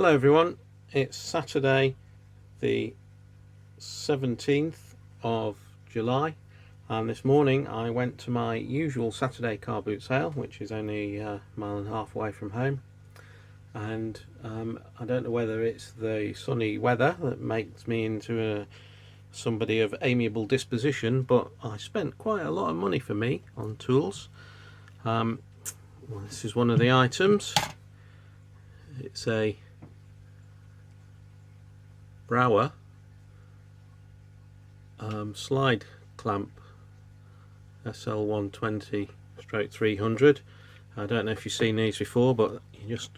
Hello everyone, it's Saturday the 17th of July and this morning I went to my usual Saturday car boot sale, which is only a mile and a half away from home, and I don't know whether it's the sunny weather that makes me into somebody of amiable disposition, but I spent quite a lot of money for me on tools. Well, this is one of the items. It's a Brower slide clamp SL120/300. I don't know if you've seen these before, but you just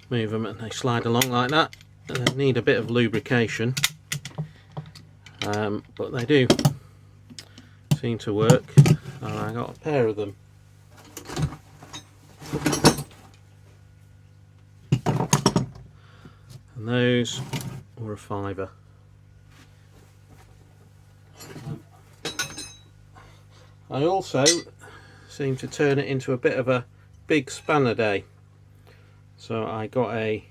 move them and they slide along like that, and they need a bit of lubrication, but they do seem to work. I got a pair of them. And those were a £5. I also seem to turn it into a bit of a big spanner day, so I got a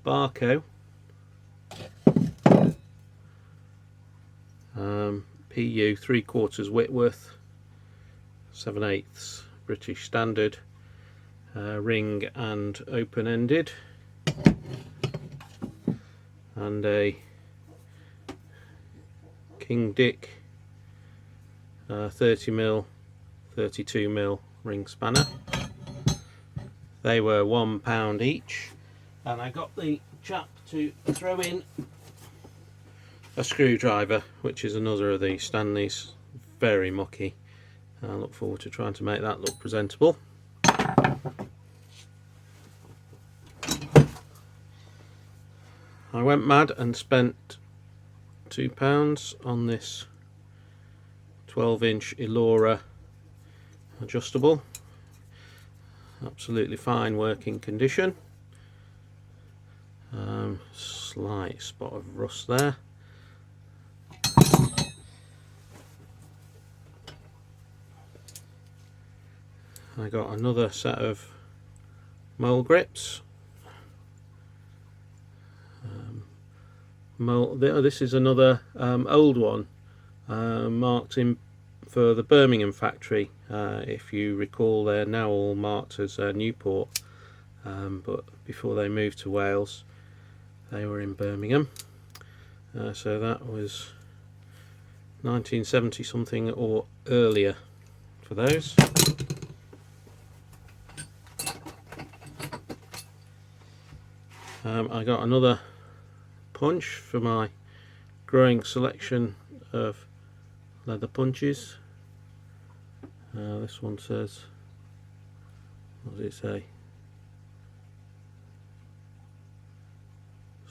Barco PU 3/4 Whitworth 7/8 British Standard, ring and open-ended, and a King Dick 30mm 32mm ring spanner. They were £1 each, and I got the chap to throw in a screwdriver, which is another of these Stanleys, very mucky. I look forward to trying to make that look presentable. I went mad and spent £2 on this 12-inch Elora adjustable. Absolutely fine working condition. Slight spot of rust there. I got another set of mole grips. This is another old one, marked in for the Birmingham factory. If you recall, they're now all marked as Newport, but before they moved to Wales they were in Birmingham. So that was 1970 something or earlier for those. I got another punch for my growing selection of leather punches. This one says, what does it say?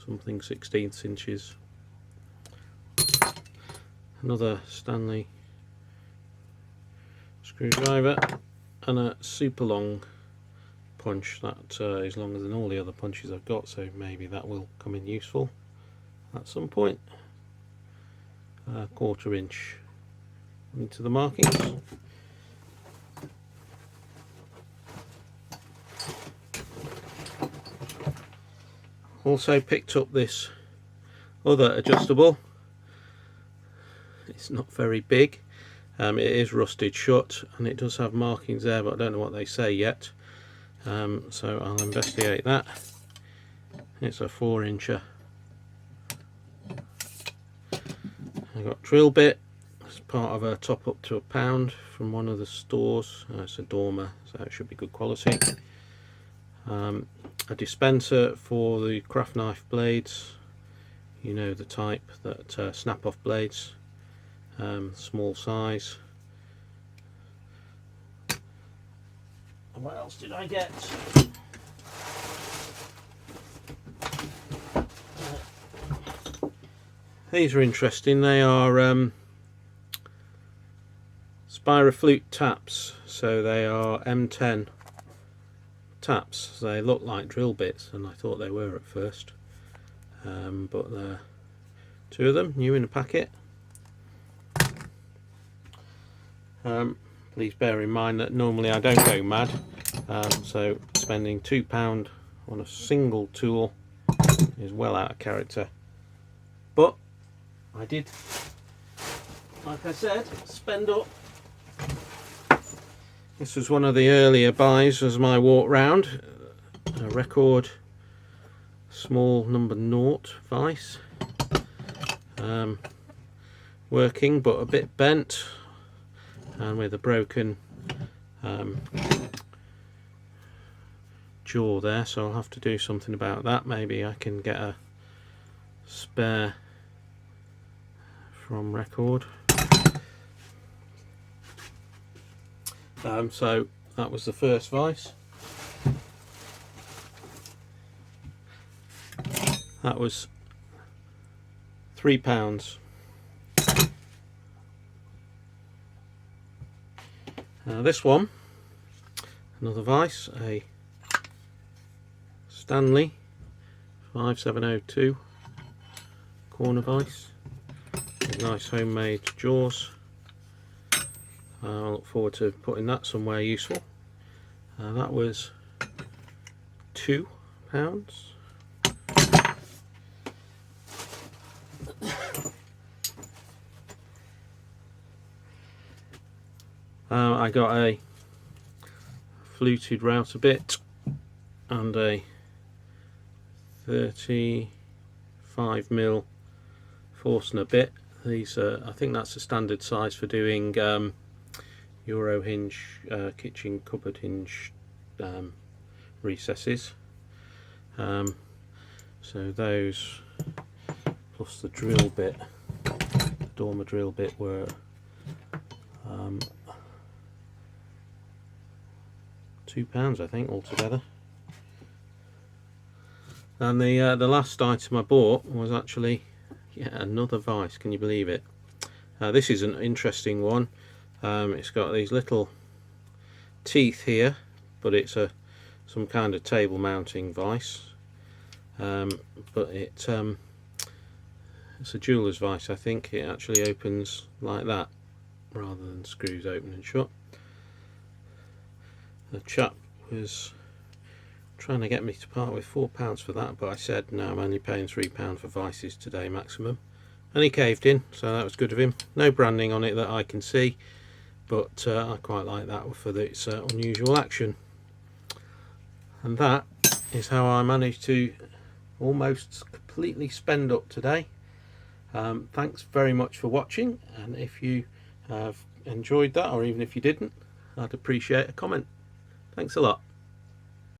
Something 1/16 inches. Another Stanley screwdriver and a super long punch that is longer than all the other punches I've got, so maybe that will come in useful at some point. 1/4 inch into the markings. Also picked up this other adjustable. It's not very big. It is rusted shut and it does have markings there, but I don't know what they say yet. So I'll investigate that. It's a 4-incher. I got drill bit as part of a top up to £1 from one of the stores. It's a Dormer, so it should be good quality. A dispenser for the craft knife blades, you know, the type that snap off blades, small size. And what else did I get? These are interesting. They are Spiroflute taps, so they are M10 taps. They look like drill bits, and I thought they were at first, but they're 2 of them, new in a packet. Please bear in mind that normally I don't go mad, so spending £2 on a single tool is well out of character. But I did, like I said, spend up. This was one of the earlier buys as my walk round. A record small number 0 vice. Working but a bit bent and with a broken jaw there, so I'll have to do something about that. Maybe I can get a spare from record. So that was the first vice. That was £3. This one, another vice, a Stanley 5702 corner vice with nice homemade jaws. I look forward to putting that somewhere useful. That was £2. I got a fluted router bit and a 35mm Forstner bit. These are, I think that's a standard size for doing Euro hinge, kitchen cupboard hinge recesses. So those plus the drill bit, the dormer drill bit, were £2 I think altogether. And the last item I bought was actually another vice. Can you believe it? This is an interesting one. It's got these little teeth here, but it's some kind of table mounting vice. But it's a jeweler's vice, I think. It actually opens like that rather than screws open and shut. The chap was trying to get me to part with £4 for that, but I said no, I'm only paying £3 for vices today maximum, and he caved in, so that was good of him. No branding on it that I can see, but I quite like that for its unusual action. And that is how I managed to almost completely spend up today. Thanks very much for watching, and if you have enjoyed that, or even if you didn't, I'd appreciate a comment. Thanks a lot.